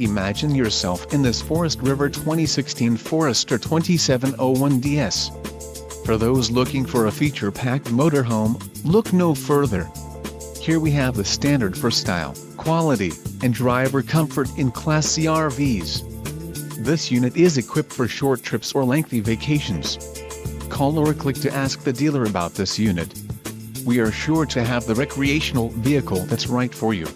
Imagine yourself in this Forest River 2016 Forester 2701 DS. For those looking for a feature-packed motorhome, look no further. Here we have the standard for style, quality, and driver comfort in Class C RVs. This unit is equipped for short trips or lengthy vacations. Call or click to ask the dealer about this unit. We are sure to have the recreational vehicle that's right for you.